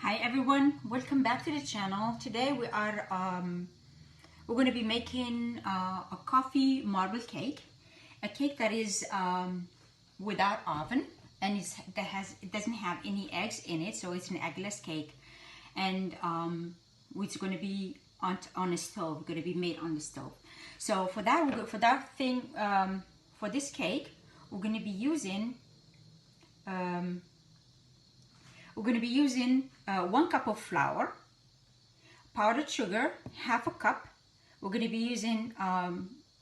Hi everyone, welcome back to the channel. Today we're going to be making a coffee marble cake, a cake that is without oven and it doesn't have any eggs in it, so it's an eggless cake, and it's going to be on a stove. Going to be made on the stove. So for this cake, we're going to be using 1 cup of flour, powdered sugar, half a cup. We're going to be using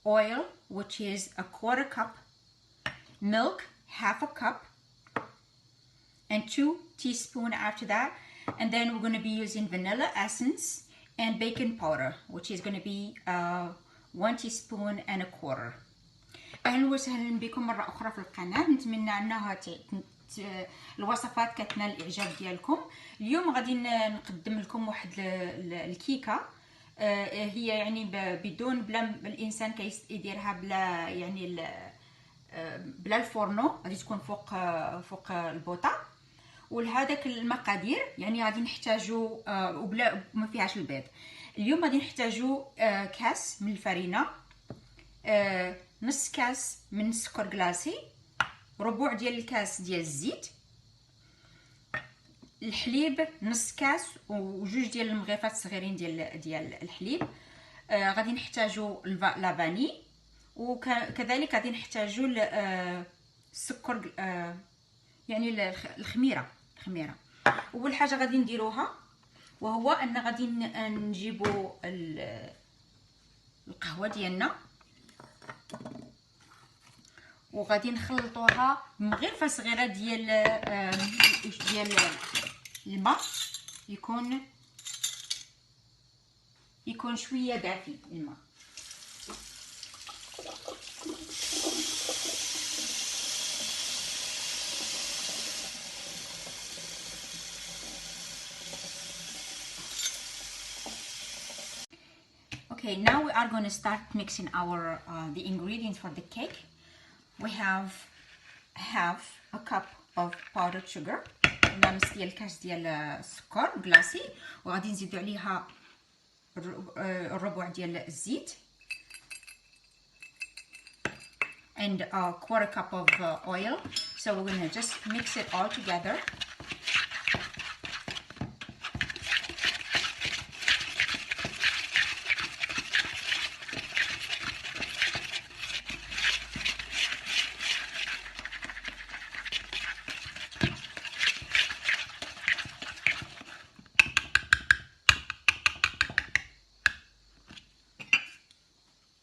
oil, which is 1/4 cup, milk, half a cup, and 2 teaspoons after that. And then we're going to be using vanilla essence and baking powder, which is going to be 1 teaspoon and 1/4. اهلا وسهلا بكم مره اخرى في القناه. نتمنى انها الوصفات كتنال الاعجاب ديالكم. اليوم غادي نقدم لكم واحد الكيكه، هي يعني بدون بلا الانسان كيديرها بلا يعني بلا الفورنو، غادي تكون فوق البوطه. ولهذاك المقادير يعني غادي نحتاجو وبلا ما فيهاش البيض. اليوم غادي نحتاجو كاس من الفرينه، نص كاس من السكر كلاصي، ربع ديال الكاس ديال الزيت، الحليب نص كاس، وجوج ديال المغرفات صغيرين ديال الحليب. غادي نحتاجو لافاني، وكذلك غادي نحتاجو السكر، يعني الخميره. اول حاجه غادي نديروها وهو ان غادي نجيبو القهوه ديالنا، وغادي نخلطوها بمغرفه صغيره ديال الماء، يكون شويه دافي الماء. Okay, now we are going to start mixing the ingredients for the cake. We have half a cup of powdered sugar، نص ديال الكاس ديال السكر كلاصي، وغادي نزيدو عليها الربع ديال الزيت، and 1/4 cup of oil. So we're going to just mix it all together.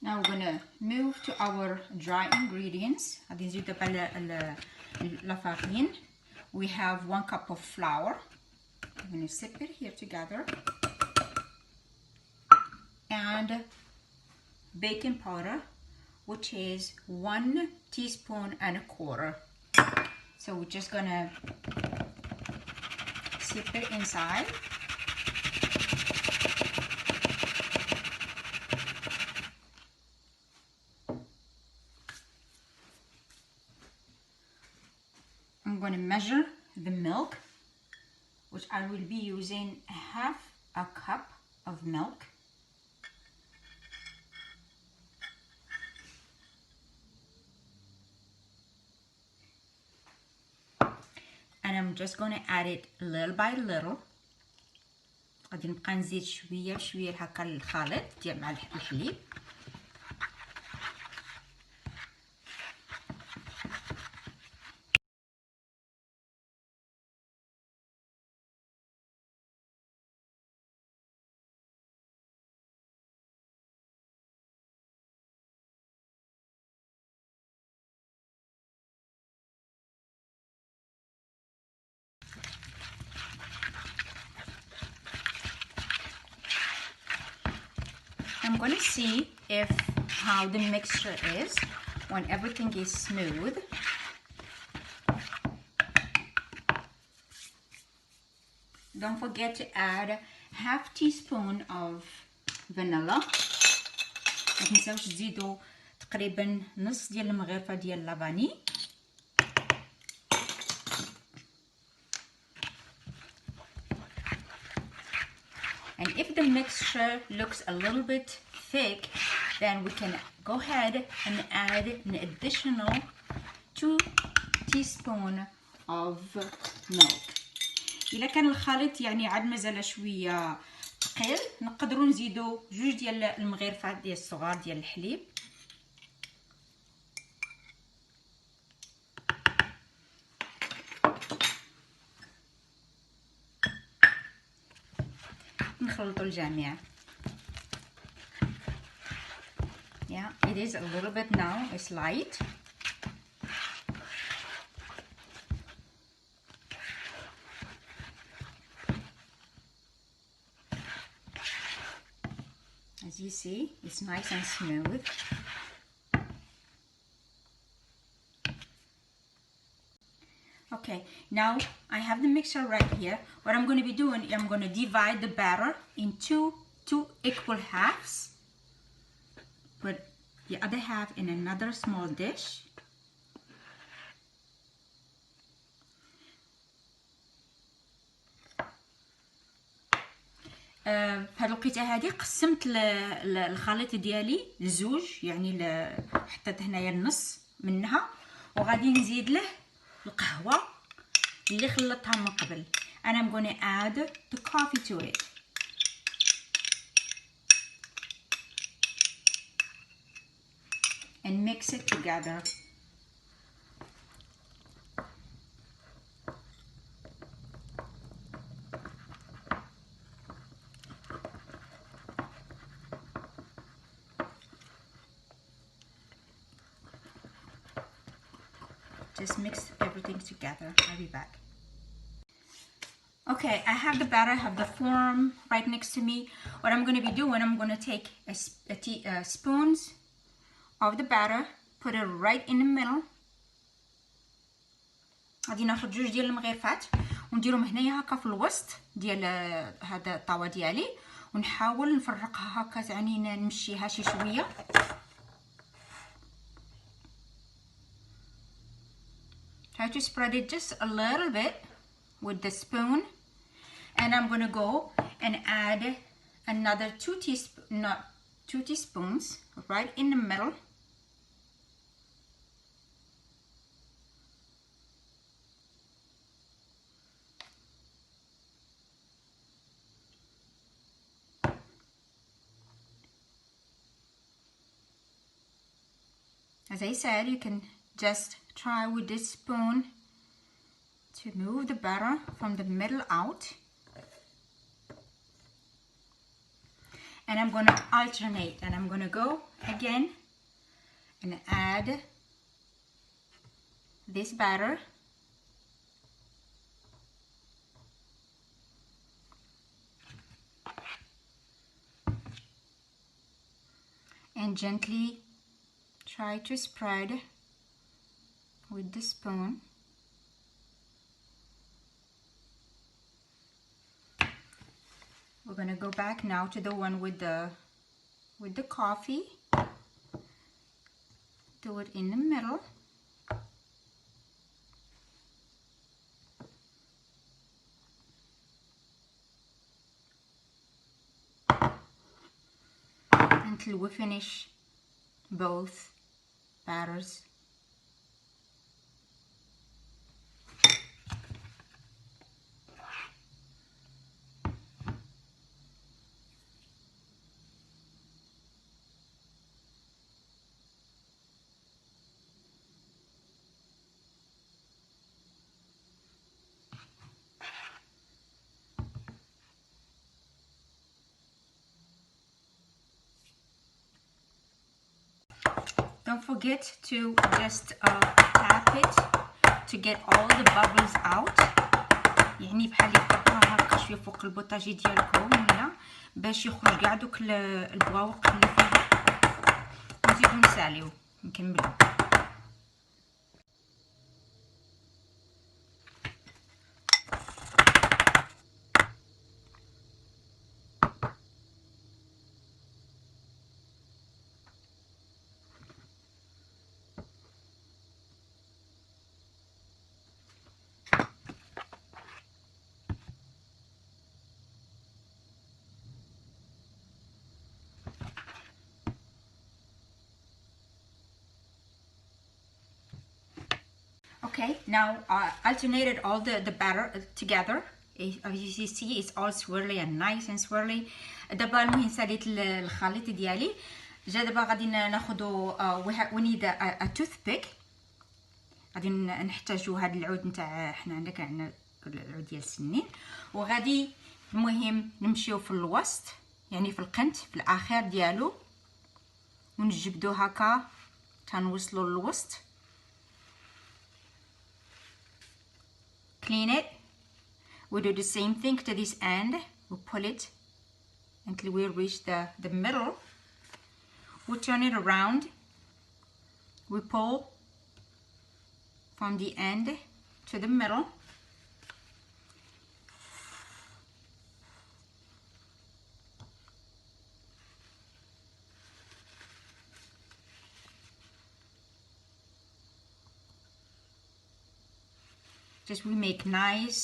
Now we're going to move to our dry ingredients. غادي نزيدو la farine. We have 1 cup of flour. I'm going to sip it here together. And baking powder, which is 1 teaspoon and 1/4. So we're just going to sip it inside. I'm going to measure the milk, which I will be using half a cup of milk. And I'm just going to add it little by little. غادي نبقى نزيد شويه بشويه هكا الخليط ديال مع الحليب. I'm going to see how the mixture is when everything is smooth. Don't forget to add half teaspoon of vanilla. ما تنساوش تزيدوا تقريبا نص ديال المغرفه ديال لافاني. mixture looks a little bit thick, then we can go ahead and add an additional 2 teaspoons of milk. إلا كان الخليط يعني عاد مازال شوية ثقيل نقدروا نزيدوا 2 ديال المغرفات ديال الصغار ديال الحليب. نخلطوا الجميع. Yeah, it is a little bit now, it's light. As you see, it's nice and smooth. Okay, now I have the mixture right here. What I'm going to be doing, I'm going to divide the batter into two equal halves. Put the other half in another small dish. في هذه الوقيته هذه قسمت الخليط ديالي لزوج، يعني حطيت هنايا النص منها، وغادي نزيد له القهوه اللي خلطتها من قبل. and I'm going to add the coffee to it. and mix it together. Just mix everything together. I'll be back. Okay, I have the batter, I have the form right next to me. What I'm going to be doing, I'm going to take spoons of the batter, put it right in the middle. غادي ناخذ 2 ديال المغرفات ونديرهم هنايا هكا في الوسط ديال هذا الطاوه ديالي، ونحاول نفرقها هكا، يعني نمشيها شي شويه. Try to spread it just a little bit with the spoon, and I'm gonna go and add another 2 teaspoons right in the middle. As I said, you can just try with this spoon to move the batter from the middle out. And I'm going to alternate, and I'm going to go again and add this batter. And gently try to spread with the spoon. We're going to go back now to the one with the coffee. Do it in the middle. Until we finish both batters. Don't forget to just tap it to get all the bubbles out. يعني بحال يحطوها هكا شويه فوق البوطاجي ديالكم هنا باش يخرج كاع دوك البواوق اللي فيه. نزيدو نساليو نكملو. Okay, now alternated all the batter together. As you see, it's all swirly and nice and swirly. دابا المهم ساليت الخليط ديالي. جا دابا غادي ناخدو we need a toothpick. غادي نحتاجو هاد العود نتاع حنا عندنا العود ديال السنين، وغادي المهم نمشيو في الوسط يعني في القنت في الاخر ديالو ونجبدو هكا تنوصلو للوسط. Clean it. We do the same thing to this end. We pull it until we reach the middle. We turn it around. We pull from the end to the middle. Just we make nice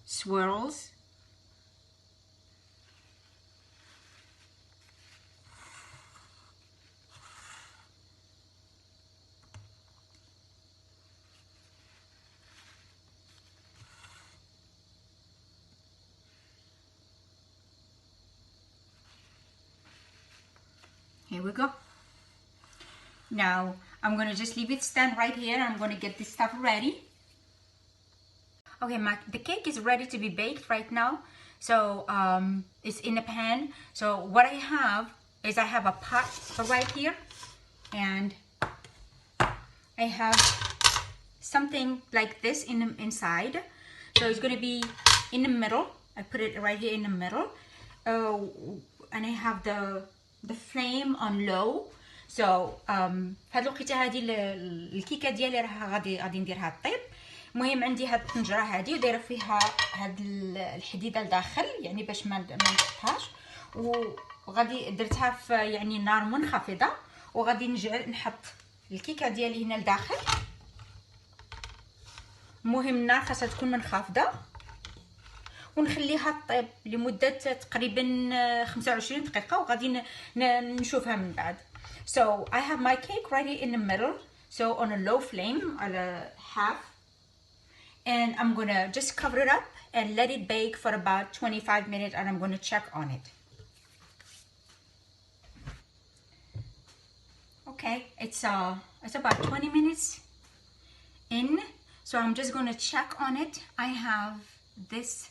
swirls. Here we go. Now I'm gonna just leave it stand right here. I'm gonna get this stuff ready. Okay, the cake is ready to be baked right now. So it's in a pan. So what I have is I have a pot right here, and I have something like this inside. So it's gonna be in the middle. I put it right here in the middle, and I have the flame on low. So هاد الوقيته هادي الكيكه ديالي راه غادي نديرها طيب. المهم عندي هاد الطنجره هادي ودايره فيها هاد الحديده لداخل يعني باش ما نحطهاش، وغادي درتها في يعني نار منخفضه، وغادي نحط الكيكه ديالي هنا لداخل. المهم النار خاصها تكون منخفضه ونخليها طيب لمده تقريبا 25 دقيقه، وغادي نشوفها من بعد. So I have my cake ready in the middle, so on a low flame على half, and I'm gonna just cover it up and let it bake for about 25 minutes, and I'm gonna check on it. Okay, it's about 20 minutes in, so I'm just gonna check on it. I have this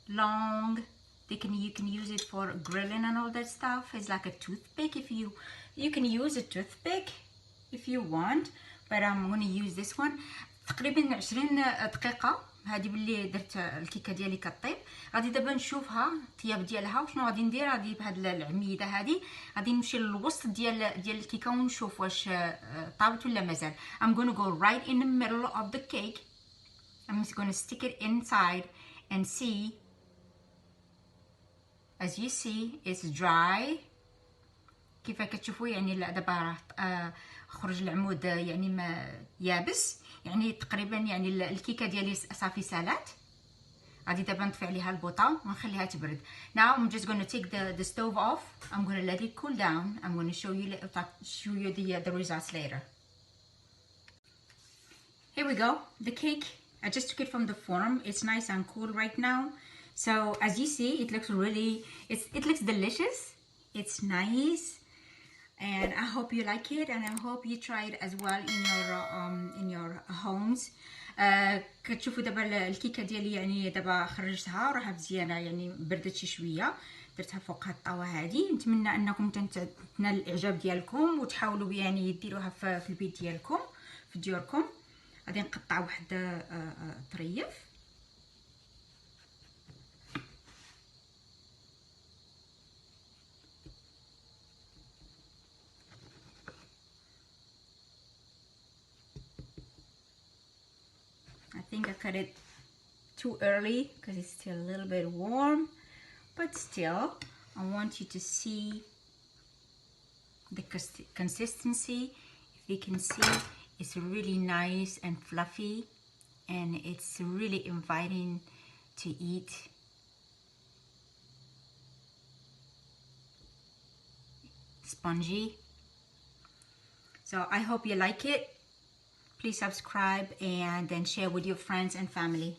long, you can use it for grilling and all that stuff. It's like a toothpick. If you can use a toothpick if you want, but I'm gonna use this one. تقريبا 20 دقيقه هذه باللي درت الكيكه ديالي كطيب. غادي دابا نشوفها الطياب ديالها وشنو غادي ندير. غادي بهاد العميده هذه غادي نمشي للوسط ديال الكيكه ونشوف واش طابت ولا مازال. I'm gonna go right in the middle of the cake. I'm just gonna stick it inside and see. As you see, it's dry. كيف كتشوفوا يعني دابا راه خرج العمود يعني ما يابس، يعني تقريبا يعني الكيكه ديالي صافي سالات. غادي دابا نطفي عليها البوطه ونخليها تبرد. Now I'm just going to take the stove off. I'm going to let it cool down. I'm going to show you the results later. Here we go. The cake, I just took it from the form. It's nice and cool right now. So as you see, it looks really, it looks delicious. It's nice, and I hope you like it, and I hope you try it as well in your homes. كتشوفوا دابا الكيكه ديالي يعني دابا خرجتها وراها مزيانه، يعني بردت شي شويه، درتها فوق هاد الطاوه هادي. نتمنى انكم تنال الاعجاب ديالكم وتحاولوا يعني ديروها في البيت ديالكم في ديوركم. غادي نقطع واحد طريف. I think I cut it too early because it's still a little bit warm, but still I want you to see the consistency. If you can see, it's really nice and fluffy, and it's really inviting to eat. Spongy. So I hope you like it. please subscribe and then share with your friends and family.